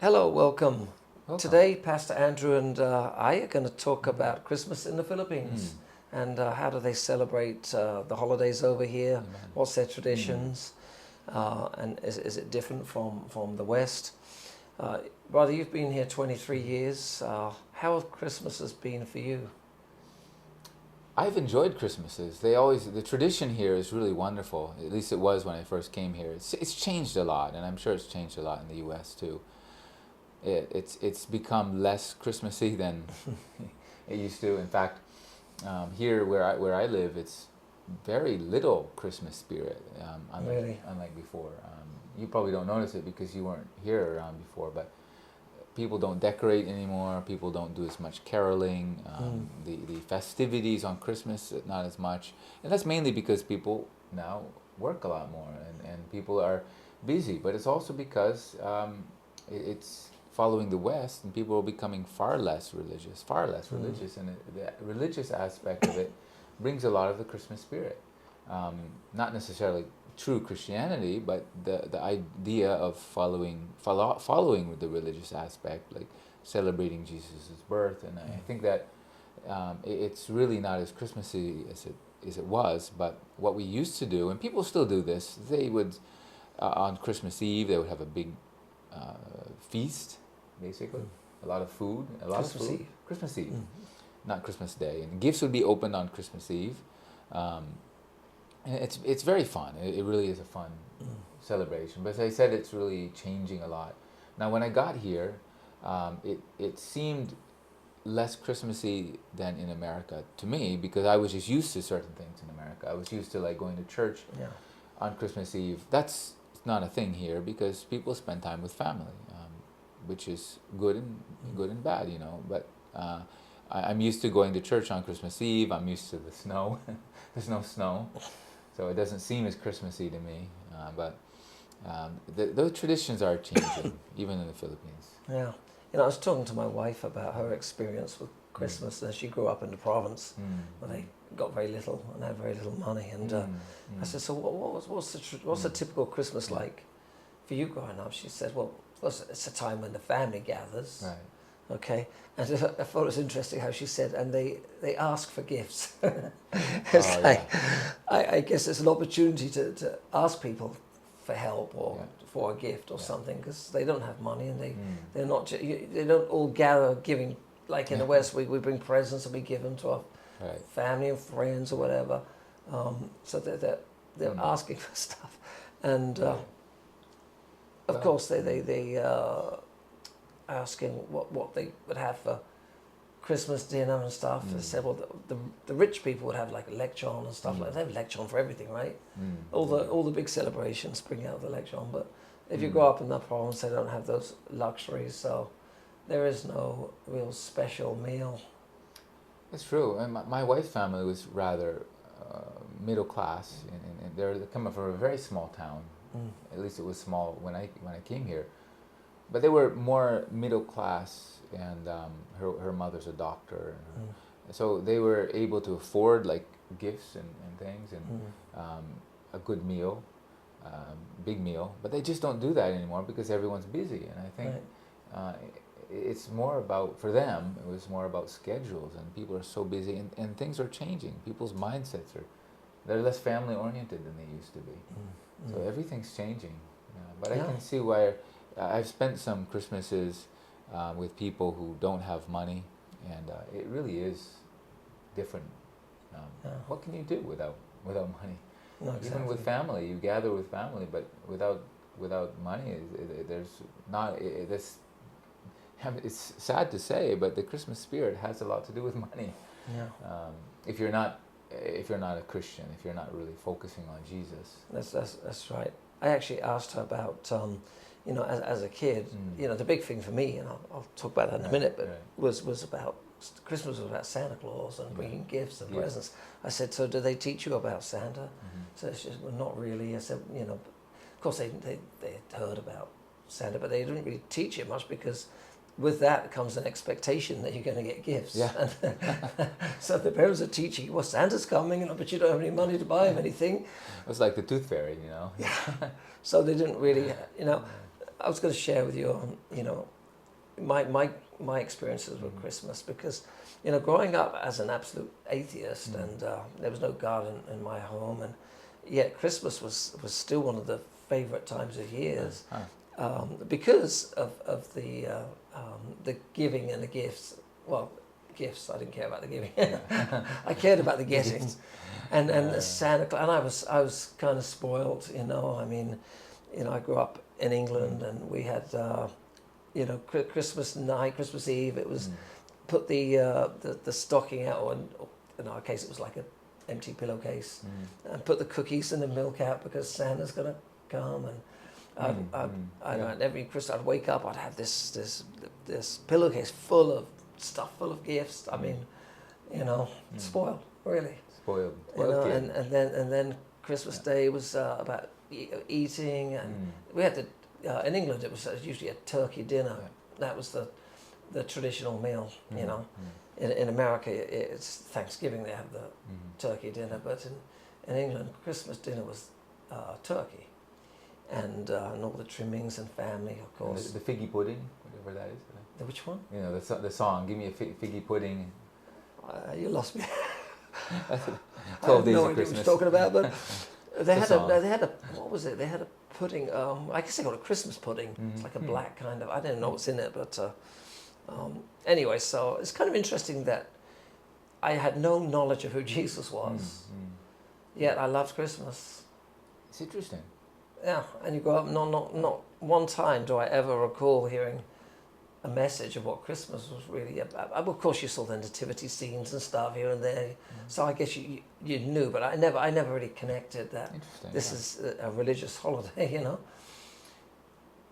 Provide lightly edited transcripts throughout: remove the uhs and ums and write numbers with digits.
Hello, welcome. Welcome. Today, Pastor Andrew and I are going to talk about Christmas in the Philippines Mm. and how do they celebrate the holidays over here? Amen. What's their Mm. traditions? And is it different from the West? Brother, you've been here 23 years. How have Christmases been for you? I've enjoyed Christmases. The tradition here is really wonderful. At least it was when I first came here. It's changed a lot, and I'm sure it's changed a lot in the U.S. too. It's become less Christmassy than it used to. In fact, here where I live, it's very little Christmas spirit. Really? Unlike before. You probably don't notice it because you weren't here around before, but people don't decorate anymore. People don't do as much caroling. Mm. The festivities on Christmas, not as much. And that's mainly because people now work a lot more and people are busy. But it's also because it's following the West and people are becoming far less religious, far less Mm. religious. And the religious aspect of it brings a lot of the Christmas spirit. Um, Not necessarily true Christianity, but the idea of following the religious aspect, like celebrating Jesus' birth, and I think that it's really not as Christmassy as it was. But what we used to do, and people still do this, they would on Christmas Eve they would have a big feast, basically, a lot of food, Christmas Eve. Christmas Eve, Mm. not Christmas Day, and gifts would be opened on Christmas Eve. Um, and it's very fun. It really is a fun Mm. celebration. But as I said, it's really changing a lot. Now, when I got here, it seemed less Christmassy than in America to me because I was just used to certain things in America. I was used to like going to church Yeah. on Christmas Eve. That's not a thing here because people spend time with family, which is good and bad, you know. But I'm used to going to church on Christmas Eve. I'm used to the snow. There's no snow, so it doesn't seem as Christmassy to me. But those traditions are changing, even in the Philippines. Yeah. I was talking to my wife about her experience with Mm. Christmas, and she grew up in the province Mm. where they got very little and had very little money. And Mm. I Mm. said, so what's the Mm. typical Christmas Yeah. like for you growing up? She said, well, of course, it's a time when the family gathers, Right. okay? And I thought it was interesting how she said, and they ask for gifts. It's Oh like, yeah. I guess it's an opportunity to ask people for help or Yeah. for a gift or Yeah. something because they don't have money and Mm. they're not they don't all gather giving like in the Yeah. West we bring presents and we give them to our Right. family and friends or whatever, so they're Mm. asking for stuff, and Right. of Well. course they asking what they would have for Christmas dinner and stuff. They Mm. said, well, the rich people would have like a lechon and stuff like Mm. that. They have lechon for everything, right? Mm. All the big celebrations bring out the lechon, but if you Mm. grow up in that province, they don't have those luxuries, so there is no real special meal. It's true. And my wife's family was rather middle class, and they're coming from a very small town. Mm. At least it was small when I came here. But they were more middle class, and her mother's a doctor, Mm. so they were able to afford like gifts and things and Mm. a good meal, big meal. But they just don't do that anymore because everyone's busy, and I think Right. uh, it's more about for them. It was more about schedules, and people are so busy, and things are changing. People's mindsets are they're less family oriented than they used to be. Mm. So Mm. everything's changing. But I Yeah. can see why I've spent some Christmases with people who don't have money, and it really is different. Yeah. What can you do without money? No, Even with exactly. family, you gather with family, but without money, there's not. It's sad to say, but the Christmas spirit has a lot to do with money. Yeah. Um, if you're not a Christian, if you're not really focusing on Jesus. That's right. I actually asked her about, as a kid, Mm. the big thing for me, and I'll talk about that in a Right, minute, but right. was about Christmas was about Santa Claus and Yeah. bringing gifts and Yeah. presents. I said, so do they teach you about Santa? Mhm. So she said, well, not really. I said, of course they had heard about Santa, but they didn't really teach it much because with that comes an expectation that you're going to get gifts. Yeah. So the parents are teaching you, well, Santa's coming, but you don't have any money to buy him anything. It's like the tooth fairy, So they didn't really, I was going to share with you, my experiences with Christmas, because, growing up as an absolute atheist, and there was no God in my home, and yet Christmas was still one of the favorite times of years, because of the giving and the gifts. Well, gifts, I didn't care about the giving. I cared about the getting, and Santa Claus. And I was kind of spoiled, I mean, I grew up in England, and we had, Christmas night, Christmas Eve. It was put the stocking out, or in our case, it was like an empty pillowcase, and put the cookies and the milk out because Santa's gonna come. And I'd every Christmas I'd wake up, I'd have this pillowcase full of stuff, full of gifts. I mean, spoiled, really. Spoiled kid. And then Christmas Day was about eating, and we had to. In England, it was usually a turkey dinner. That was the traditional meal. In America, it's Thanksgiving. They have the turkey dinner, but in England, Christmas dinner was turkey, and all the trimmings and family, of course. The figgy pudding, whatever that is. The which one? The song. Give me a figgy pudding. You lost me. 12 days no of idea Christmas. what you're talking about, but they had song. what was it? They had a pudding. I guess they got a Christmas pudding. It's like a black kind of. I don't know what's in it, but anyway, so it's kind of interesting that I had no knowledge of who Jesus was, yet I loved Christmas. It's interesting. Yeah, and you go up. Not one time do I ever recall hearing a message of what Christmas was really about. Of course, you saw the nativity scenes and stuff here and there, so I guess you knew, but I never really connected that this is a religious holiday, Yeah,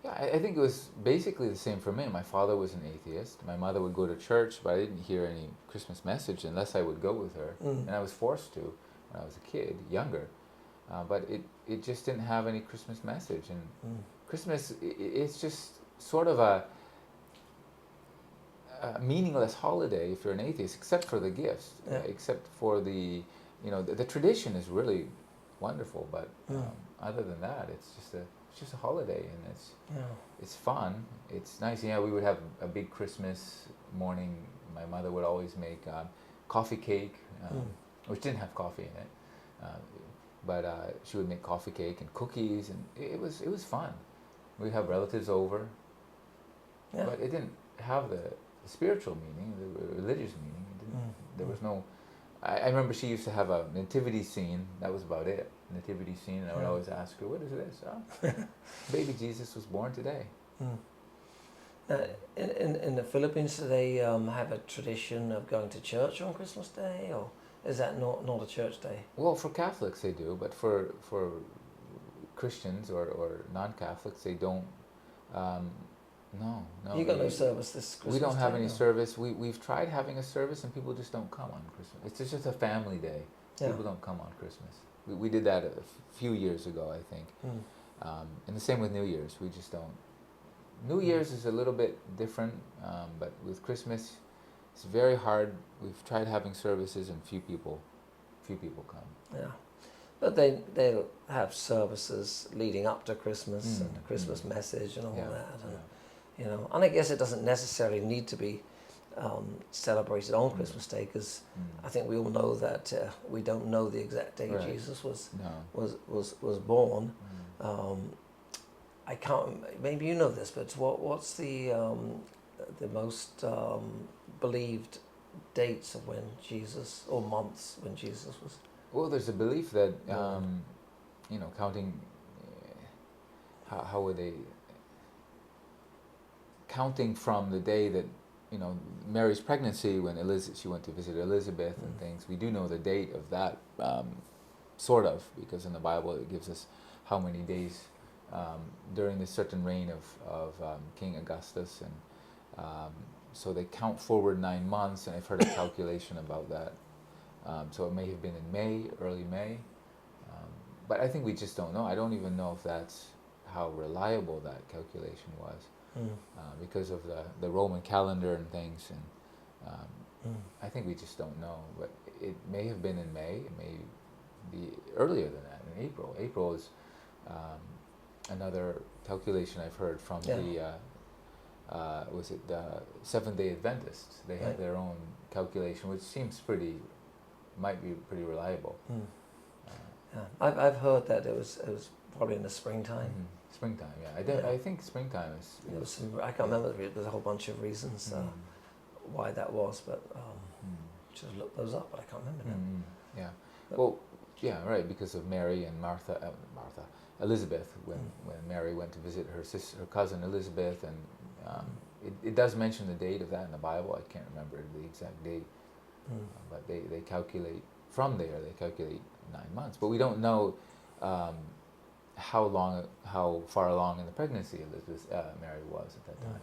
I think it was basically the same for me. My father was an atheist. My mother would go to church, but I didn't hear any Christmas message unless I would go with her, and I was forced to when I was a kid, younger. But it just didn't have any Christmas message, and Christmas it's just sort of a meaningless holiday if you're an atheist, except for the gifts, except for the tradition is really wonderful, but other than that, it's just a holiday, and it's fun, it's nice. Yeah, we would have a big Christmas morning. My mother would always make coffee cake, which didn't have coffee in it, but she would make coffee cake and cookies, and it was fun. We'd have relatives over, but it didn't have the spiritual meaning, the religious meaning. It didn't, there was no. I remember she used to have a nativity scene. That was about it. Nativity scene, and I would always ask her, "What is this?" Oh, baby Jesus was born today. In the Philippines, do they have a tradition of going to church on Christmas Day, or is that not a church day? Well, for Catholics they do, but for Christians or non-Catholics they don't. No. You got no service this Christmas. We don't have Day, any service. We've tried having a service, and people just don't come on Christmas. It's just a family day. People don't come on Christmas. We did that a few years ago, I think. And the same with New Year's. We just don't. New Year's is a little bit different, but with Christmas, it's very hard. We've tried having services, and few people come. Yeah, but they'll have services leading up to Christmas and the Christmas message and all that, and and I guess it doesn't necessarily need to be celebrated on Christmas Day, because I think we all know that we don't know the exact day Jesus was born. I can't. Maybe you know this, but what's the most believed dates of when Jesus, or months when Jesus was? Well, there's a belief that counting. How would they? Counting from the day that Mary's pregnancy, when she went to visit Elizabeth and things. We do know the date of that, sort of, because in the Bible it gives us how many days during this certain reign of King Augustus, and so they count forward 9 months, and I've heard a calculation about that. So it may have been in May, early May, but I think we just don't know. I don't even know if that's how reliable that calculation was, because of the Roman calendar and things, and I think we just don't know. But it may have been in May. It may be earlier than that, in April. April is another calculation I've heard from Yeah. the was it the Seventh-day Adventists? They have Right. their own calculation, which seems might be pretty reliable. Mm. Uh, Yeah. I've heard that it was probably in the springtime. Springtime, yeah. Yeah. I think springtime is. There was some, I can't remember. There's a whole bunch of reasons why that was, but should have looked those up. But I can't remember now. Yeah. But- Well, yeah, right. Because of Mary and Elizabeth, when Mm. Mary went to visit her cousin Elizabeth, and it does mention the date of that in the Bible. I can't remember the exact date, but they calculate from there. They calculate 9 months, but we don't know how far along in the pregnancy Mary was at that time.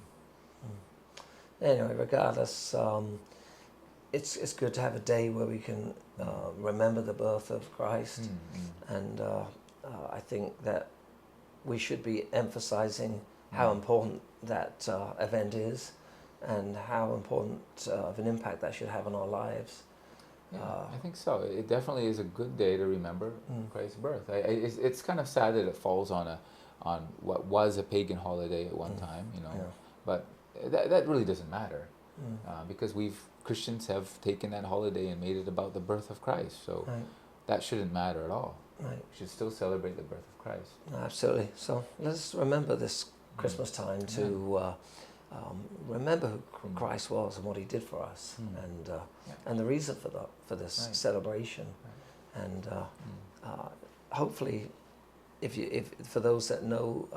Anyway, regardless, it's good to have a day where we can remember the birth of Christ, and I think that we should be emphasizing how important that event is, and how important of an impact that should have on our lives. Yeah, I think so. It definitely is a good day to remember Christ's birth. It's kind of sad that it falls on what was a pagan holiday at one time, Yeah. but that really doesn't matter because Christians have taken that holiday and made it about the birth of Christ. So Right. that shouldn't matter at all. Right. We should still celebrate the birth of Christ. Absolutely. So let's remember this Christmas time to remember who Christ was and what He did for us, and the reason for this Right. celebration. And hopefully, if for those that know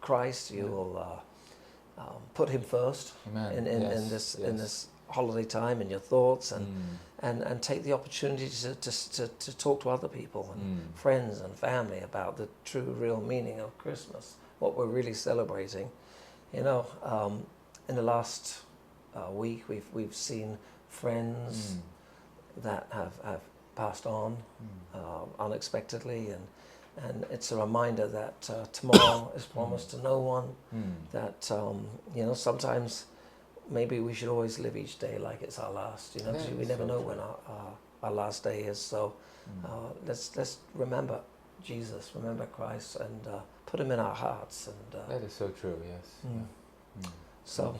Christ, you will put Him first Amen. in Yes, in yes. this holiday time in your thoughts, and take the opportunity to talk to other people and friends and family about the true, real meaning of Christmas, what we're really celebrating. In the last week, we've seen friends that have passed on unexpectedly, and it's a reminder that tomorrow is promised to no one. That sometimes maybe we should always live each day like it's our last. Yeah, because we that's never so know true. when our last day is. So let's remember Jesus, remember Christ, and put Him in our hearts. And That is so true. Yes. Yeah. so,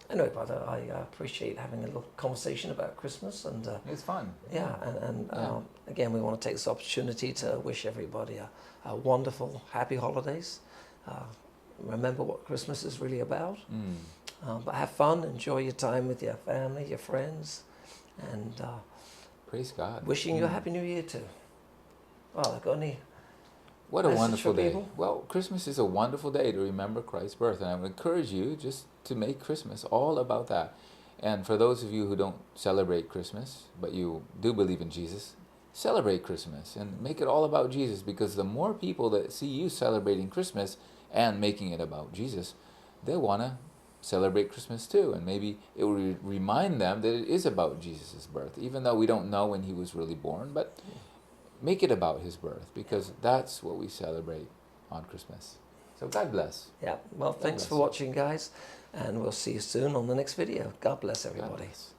anyway, brother, I appreciate having a little conversation about Christmas, and It's fun. and Yeah. again, we want to take this opportunity to wish everybody a wonderful, happy holidays. Remember what Christmas is really about. But have fun, enjoy your time with your family, your friends, and Praise God. wishing you a Happy New Year too. Well, got any? What a message wonderful for day. people? Well, Christmas is a wonderful day to remember Christ's birth, and I would encourage you just to make Christmas all about that. And for those of you who don't celebrate Christmas, but you do believe in Jesus, celebrate Christmas and make it all about Jesus, because the more people that see you celebrating Christmas and making it about Jesus, they'll want to celebrate Christmas too, and maybe it will remind them that it is about Jesus' birth, even though we don't know when He was really born, but make it about His birth, because that's what we celebrate on Christmas. So God bless. Yeah. Well, thanks bless for you. watching, guys, and we'll see you soon on the next video. God bless God everybody. bless.